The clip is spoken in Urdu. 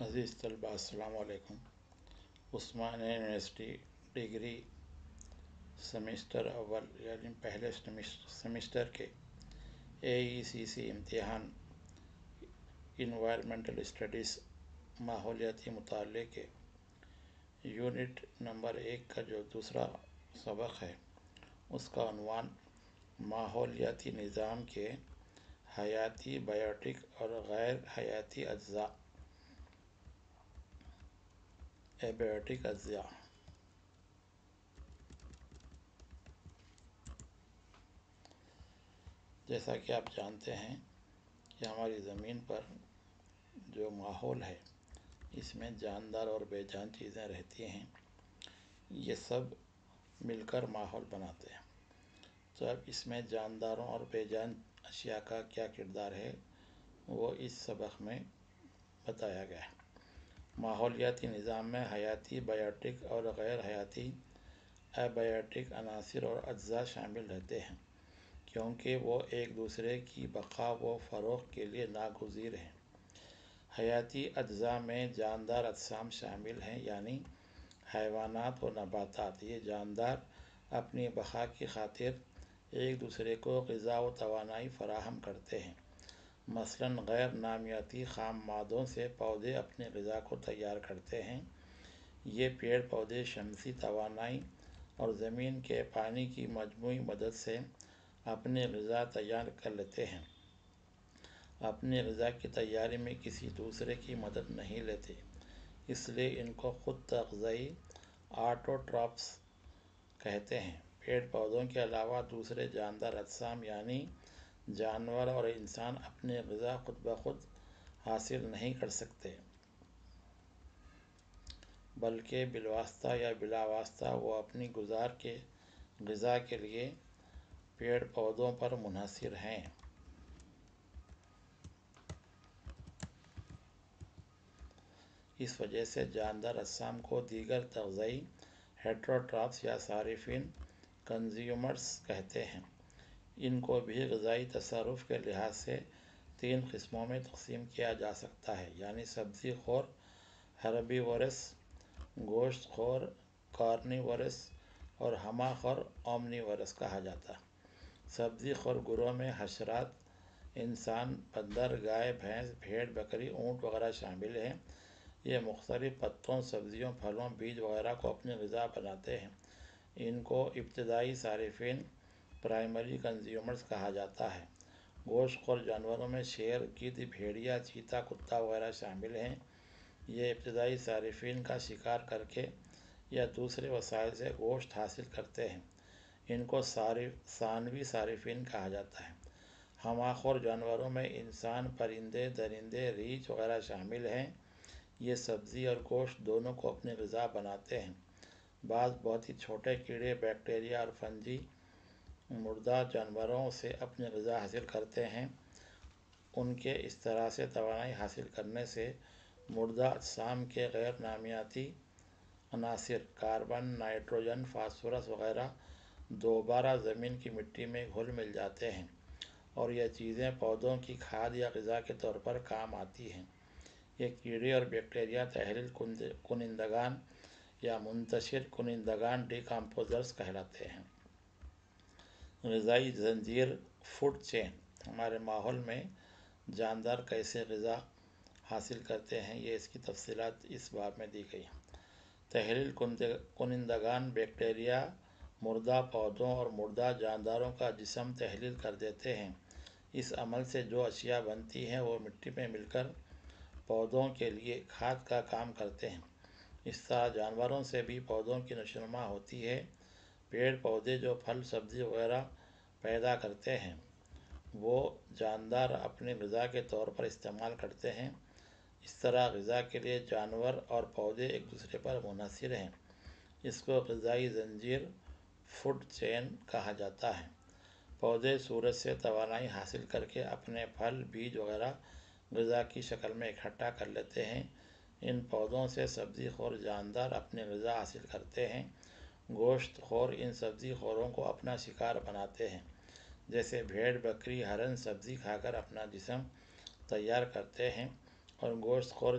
عزیز طلباء السلام علیکم۔ عثمانیہ یونیورسٹی ڈگری سیمسٹر اول یعنی پہلے سیمسٹر کے AECC امتحان انوائرمنٹل اسٹڈیز ماحولیاتی مطالعے کے یونٹ نمبر 1 کا جو دوسرا سبق ہے اس کا عنوان ماحولیاتی نظام کے حیاتی بائیوٹک اور غیر حیاتی اجزاء ایبیوٹک اجزاء۔ جیسا کہ آپ جانتے ہیں کہ ہماری زمین پر جو ماحول ہے اس میں جاندار اور بے جان چیزیں رہتی ہیں، یہ سب مل کر ماحول بناتے ہیں۔ تو اب اس میں جانداروں اور بے جان اشیاء کا کیا کردار ہے وہ اس سبق میں بتایا گیا ہے۔ ماحولیاتی نظام میں حیاتی بائیوٹک اور غیر حیاتی ایبیوٹک عناصر اور اجزاء شامل رہتے ہیں کیونکہ وہ ایک دوسرے کی بقا و فروغ کے لیے ناگزیر ہیں۔ حیاتی اجزاء میں جاندار اجسام شامل ہیں یعنی حیوانات و نباتات۔ یہ جاندار اپنی بقا کی خاطر ایک دوسرے کو غذا و توانائی فراہم کرتے ہیں۔ مثلاً غیر نامیاتی خام مادوں سے پودے اپنی غذا کو تیار کرتے ہیں۔ یہ پیڑ پودے شمسی توانائی اور زمین کے پانی کی مجموعی مدد سے اپنی غذا تیار کر لیتے ہیں۔ اپنی غذا کی تیاری میں کسی دوسرے کی مدد نہیں لیتے، اس لیے ان کو خود تغذئی آٹوٹرافس کہتے ہیں۔ پیڑ پودوں کے علاوہ دوسرے جاندار اجسام یعنی جانور اور انسان اپنی غذا خود بخود حاصل نہیں کر سکتے، بلکہ بالواسطہ یا بلا واسطہ وہ اپنی غذا کے لیے پیڑ پودوں پر منحصر ہیں۔ اس وجہ سے جاندار اجسام کو دیگر تغذئی ہیٹروٹرافس یا صارفین کنزیومرز کہتے ہیں۔ ان کو بھی غذائی تصرف کے لحاظ سے 3 قسموں میں تقسیم کیا جا سکتا ہے یعنی سبزی خور ہربیورس، گوشت خور کارنیورس اور ہمہ خور اومنیورس کہا جاتا ہے۔ سبزی خور گروہ میں حشرات، انسان، بندر، گائے، بھینس، بھیڑ، بکری، اونٹ وغیرہ شامل ہیں۔ یہ مختلف پتوں، سبزیوں، پھلوں، بیج وغیرہ کو اپنی غذا بناتے ہیں۔ ان کو ابتدائی صارفین پرائمری کنزیومرز کہا جاتا ہے۔ گوشت خور جانوروں میں شیر، گدھ، بھیڑیا، چیتا، کتا وغیرہ شامل ہیں۔ یہ ابتدائی صارفین کا شکار کر کے یا دوسرے وسائل سے گوشت حاصل کرتے ہیں۔ ان کو ثانوی صارفین کہا جاتا ہے۔ ہمہ خور جانوروں میں انسان، پرندے، درندے، ریچھ وغیرہ شامل ہیں۔ یہ سبزی اور گوشت دونوں کو اپنی غذا بناتے ہیں۔ بعض بہت ہی چھوٹے کیڑے، بیکٹیریا اور فنجی مردہ جانوروں سے اپنی غذا حاصل کرتے ہیں۔ ان کے اس طرح سے توانائی حاصل کرنے سے مردہ اجسام کے غیر نامیاتی عناصر کاربن، نائٹروجن، فاسفورس وغیرہ دوبارہ زمین کی مٹی میں گھل مل جاتے ہیں اور یہ چیزیں پودوں کی کھاد یا غذا کے طور پر کام آتی ہیں۔ یہ کیڑے اور بیکٹیریا تحلیل کنندگان یا منتشر کنندگان ڈیکمپوزرز کہلاتے ہیں۔ غذائی زنجیر فوڈ چین۔ ہمارے ماحول میں جاندار کیسے غذا حاصل کرتے ہیں یہ اس کی تفصیلات اس باب میں دی گئی ہیں۔ تحلیل کنندگان بیکٹیریا مردہ پودوں اور مردہ جانداروں کا جسم تحلیل کر دیتے ہیں۔ اس عمل سے جو اشیاء بنتی ہیں وہ مٹی میں مل کر پودوں کے لیے کھاد کا کام کرتے ہیں۔ اس طرح جانوروں سے بھی پودوں کی نشوونما ہوتی ہے۔ پیڑ پودے جو پھل سبزی وغیرہ پیدا کرتے ہیں وہ جاندار اپنی غذا کے طور پر استعمال کرتے ہیں۔ اس طرح غذا کے لیے جانور اور پودے ایک دوسرے پر منحصر ہیں۔ اس کو غذائی زنجیر فوڈ چین کہا جاتا ہے۔ پودے سورج سے توانائی حاصل کر کے اپنے پھل، بیج وغیرہ غذا کی شکل میں اکٹھا کر لیتے ہیں۔ ان پودوں سے سبزی خور جاندار اپنی غذا حاصل کرتے ہیں۔ گوشت خور ان سبزی خوروں کو اپنا شکار بناتے ہیں، جیسے بھیڑ، بکری، ہرن سبزی کھا کر اپنا جسم تیار کرتے ہیں اور گوشت خور